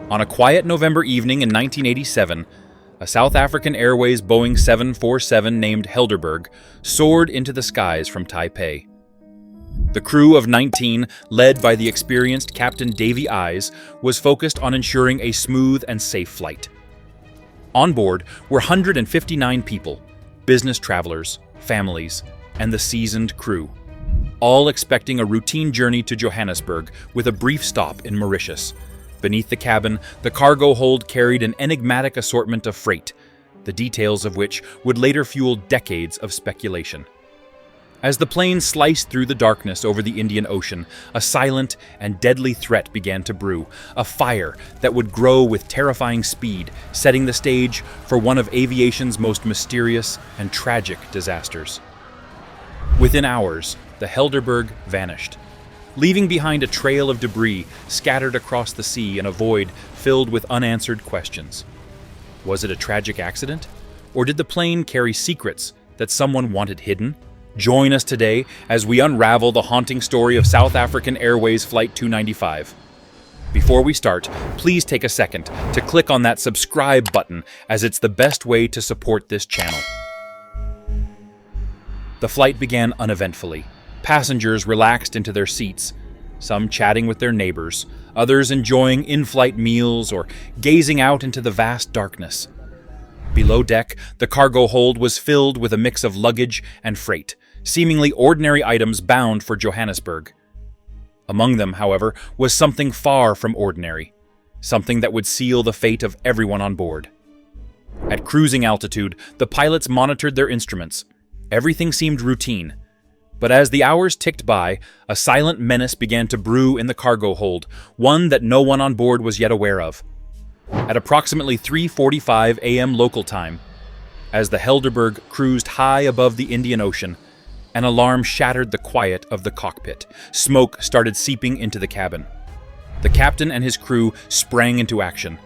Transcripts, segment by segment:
On a quiet November evening in 1987, a South African Airways Boeing 747 named Helderberg soared into the skies from Taipei. The crew of 19, led by the experienced Captain Davy Eyes, was focused on ensuring a smooth and safe flight. On board were 159 people, business travelers, families, and the seasoned crew, all expecting a routine journey to Johannesburg with a brief stop in Mauritius. Beneath the cabin, the cargo hold carried an enigmatic assortment of freight, the details of which would later fuel decades of speculation. As the plane sliced through the darkness over the Indian Ocean, a silent and deadly threat began to brew, a fire that would grow with terrifying speed, setting the stage for one of aviation's most mysterious and tragic disasters. Within hours, the Helderberg vanished, leaving behind a trail of debris scattered across the sea in a void filled with unanswered questions. Was it a tragic accident? Or did the plane carry secrets that someone wanted hidden? Join us today as we unravel the haunting story of South African Airways Flight 295. Before we start, please take a second to click on that subscribe button, as it's the best way to support this channel. The flight began uneventfully. Passengers relaxed into their seats, some chatting with their neighbors, others enjoying in-flight meals or gazing out into the vast darkness. Below deck, the cargo hold was filled with a mix of luggage and freight, seemingly ordinary items bound for Johannesburg. Among them, however, was something far from ordinary, something that would seal the fate of everyone on board. At cruising altitude, the pilots monitored their instruments. Everything seemed routine. But as the hours ticked by, a silent menace began to brew in the cargo hold, one that no one on board was yet aware of. At approximately 3:45 a.m. local time, as the Helderberg cruised high above the Indian Ocean, an alarm shattered the quiet of the cockpit. Smoke started seeping into the cabin. The captain and his crew sprang into action.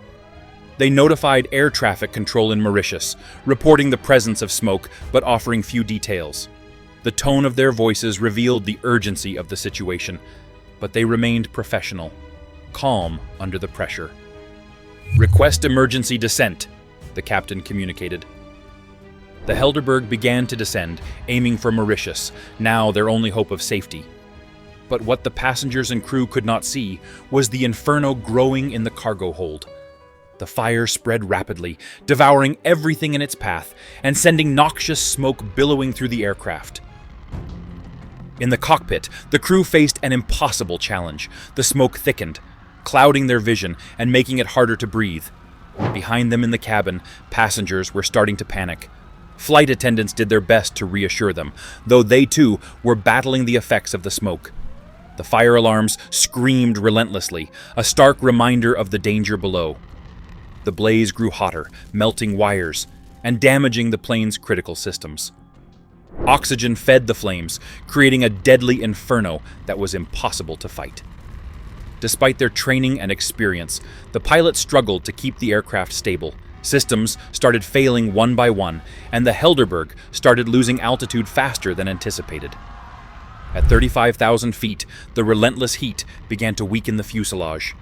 They notified air traffic control in Mauritius, reporting the presence of smoke but offering few details. The tone of their voices revealed the urgency of the situation, but they remained professional, calm under the pressure. "Request emergency descent," the captain communicated. The Helderberg began to descend, aiming for Mauritius, now their only hope of safety. But what the passengers and crew could not see was the inferno growing in the cargo hold. The fire spread rapidly, devouring everything in its path and sending noxious smoke billowing through the aircraft. In the cockpit, the crew faced an impossible challenge. The smoke thickened, clouding their vision and making it harder to breathe. Behind them in the cabin, passengers were starting to panic. Flight attendants did their best to reassure them, though they too were battling the effects of the smoke. The fire alarms screamed relentlessly, a stark reminder of the danger below. The blaze grew hotter, melting wires and damaging the plane's critical systems. Oxygen fed the flames, creating a deadly inferno that was impossible to fight. Despite their training and experience, the pilots struggled to keep the aircraft stable. Systems started failing one by one, and the Helderberg started losing altitude faster than anticipated. At 35,000 feet, the relentless heat began to weaken the fuselage.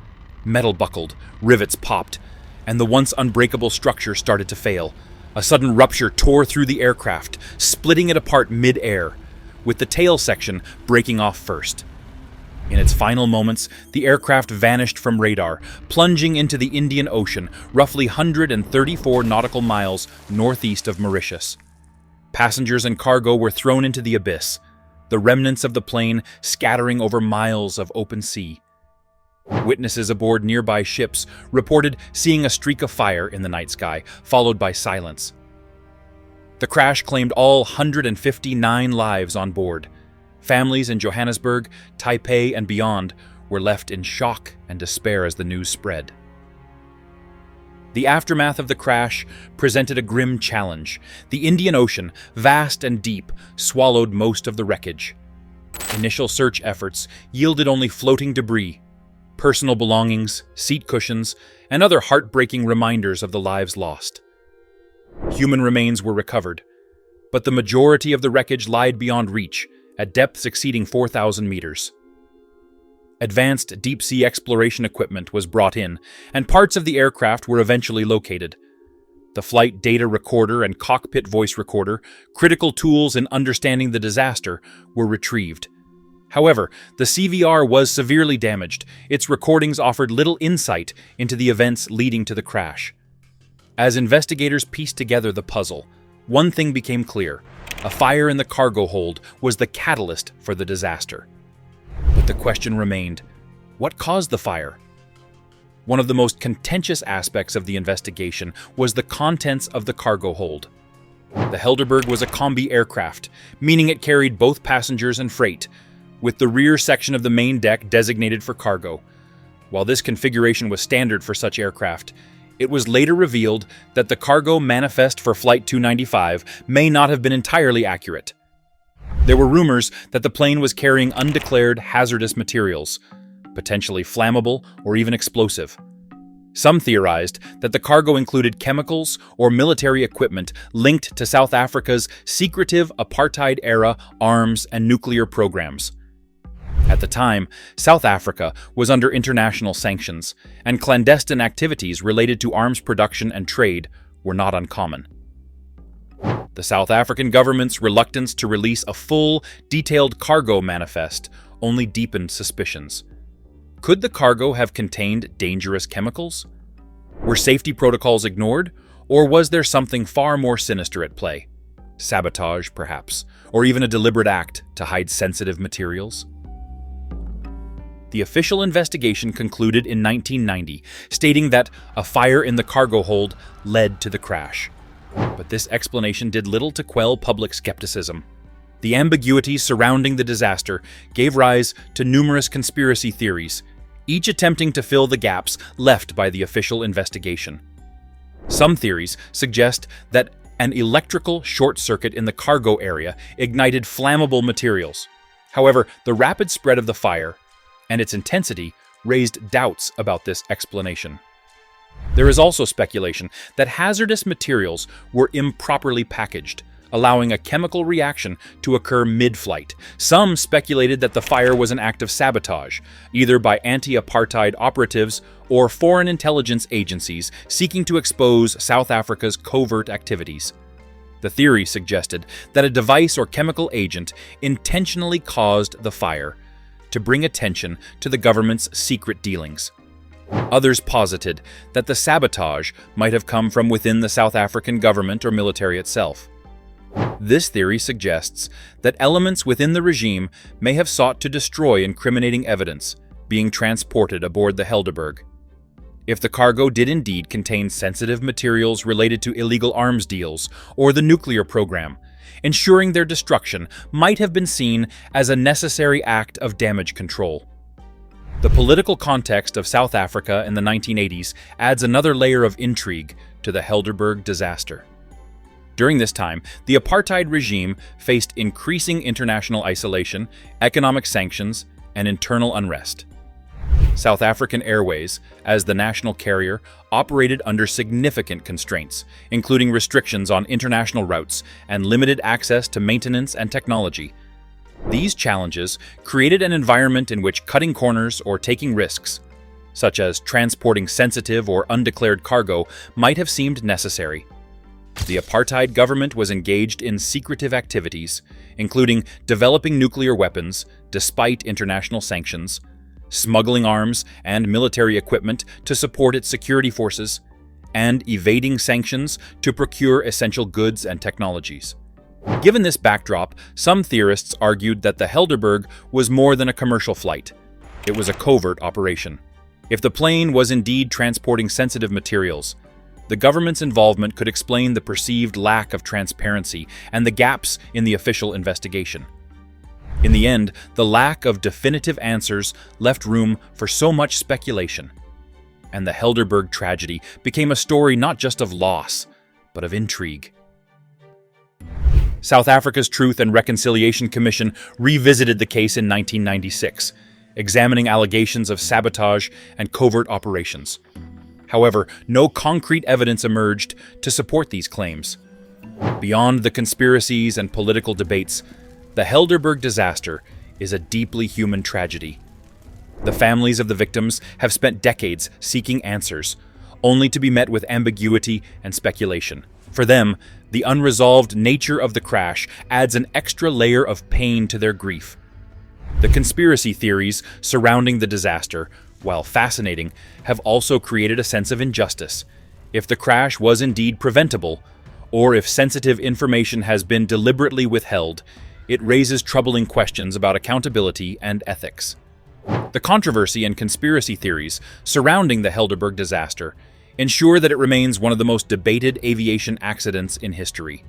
Metal buckled, rivets popped, and the once unbreakable structure started to fail. A sudden rupture tore through the aircraft, splitting it apart mid-air, with the tail section breaking off first. In its final moments, the aircraft vanished from radar, plunging into the Indian Ocean, roughly 134 nautical miles northeast of Mauritius. Passengers and cargo were thrown into the abyss, the remnants of the plane scattering over miles of open sea. Witnesses aboard nearby ships reported seeing a streak of fire in the night sky, followed by silence. The crash claimed all 159 lives on board. Families in Johannesburg, Taipei, and beyond were left in shock and despair as the news spread. The aftermath of the crash presented a grim challenge. The Indian Ocean, vast and deep, swallowed most of the wreckage. Initial search efforts yielded only floating debris, personal belongings, seat cushions, and other heartbreaking reminders of the lives lost. Human remains were recovered, but the majority of the wreckage lied beyond reach, at depths exceeding 4,000 meters. Advanced deep-sea exploration equipment was brought in, and parts of the aircraft were eventually located. The flight data recorder and cockpit voice recorder, critical tools in understanding the disaster, were retrieved. However, the CVR was severely damaged. Its recordings offered little insight into the events leading to the crash. As investigators pieced together the puzzle, one thing became clear: a fire in the cargo hold was the catalyst for the disaster. But the question remained: what caused the fire? One of the most contentious aspects of the investigation was the contents of the cargo hold. The Helderberg was a combi aircraft, meaning it carried both passengers and freight, with the rear section of the main deck designated for cargo. While this configuration was standard for such aircraft, it was later revealed that the cargo manifest for Flight 295 may not have been entirely accurate. There were rumors that the plane was carrying undeclared hazardous materials, potentially flammable or even explosive. Some theorized that the cargo included chemicals or military equipment linked to South Africa's secretive apartheid-era arms and nuclear programs. At the time, South Africa was under international sanctions, and clandestine activities related to arms production and trade were not uncommon. The South African government's reluctance to release a full, detailed cargo manifest only deepened suspicions. Could the cargo have contained dangerous chemicals? Were safety protocols ignored, or was there something far more sinister at play? Sabotage, perhaps, or even a deliberate act to hide sensitive materials? The official investigation concluded in 1990, stating that a fire in the cargo hold led to the crash. But this explanation did little to quell public skepticism. The ambiguities surrounding the disaster gave rise to numerous conspiracy theories, each attempting to fill the gaps left by the official investigation. Some theories suggest that an electrical short circuit in the cargo area ignited flammable materials. However, the rapid spread of the fire and its intensity raised doubts about this explanation. There is also speculation that hazardous materials were improperly packaged, allowing a chemical reaction to occur mid-flight. Some speculated that the fire was an act of sabotage, either by anti-apartheid operatives or foreign intelligence agencies seeking to expose South Africa's covert activities. The theory suggested that a device or chemical agent intentionally caused the fire, to bring attention to the government's secret dealings. Others posited that the sabotage might have come from within the South African government or military itself. This theory suggests that elements within the regime may have sought to destroy incriminating evidence being transported aboard the Helderberg. If the cargo did indeed contain sensitive materials related to illegal arms deals or the nuclear program, ensuring their destruction might have been seen as a necessary act of damage control. The political context of South Africa in the 1980s adds another layer of intrigue to the Helderberg disaster. During this time, the apartheid regime faced increasing international isolation, economic sanctions, and internal unrest. South African Airways, as the national carrier, operated under significant constraints, including restrictions on international routes and limited access to maintenance and technology. These challenges created an environment in which cutting corners or taking risks, such as transporting sensitive or undeclared cargo, might have seemed necessary. The apartheid government was engaged in secretive activities, including developing nuclear weapons despite international sanctions, smuggling arms and military equipment to support its security forces, and evading sanctions to procure essential goods and technologies. Given this backdrop, some theorists argued that the Helderberg was more than a commercial flight. It was a covert operation. If the plane was indeed transporting sensitive materials, the government's involvement could explain the perceived lack of transparency and the gaps in the official investigation. In the end, the lack of definitive answers left room for so much speculation, and the Helderberg tragedy became a story not just of loss, but of intrigue. South Africa's Truth and Reconciliation Commission revisited the case in 1996, examining allegations of sabotage and covert operations. However, no concrete evidence emerged to support these claims. Beyond the conspiracies and political debates, the Helderberg disaster is a deeply human tragedy. The families of the victims have spent decades seeking answers, only to be met with ambiguity and speculation. For them, the unresolved nature of the crash adds an extra layer of pain to their grief. The conspiracy theories surrounding the disaster, while fascinating, have also created a sense of injustice. If the crash was indeed preventable, or if sensitive information has been deliberately withheld, it raises troubling questions about accountability and ethics. The controversy and conspiracy theories surrounding the Helderberg disaster ensure that it remains one of the most debated aviation accidents in history.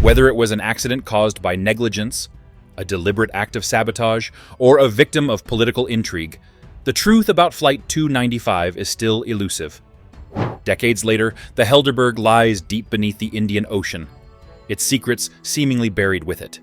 Whether it was an accident caused by negligence, a deliberate act of sabotage, or a victim of political intrigue, the truth about Flight 295 is still elusive. Decades later, the Helderberg lies deep beneath the Indian Ocean, its secrets seemingly buried with it.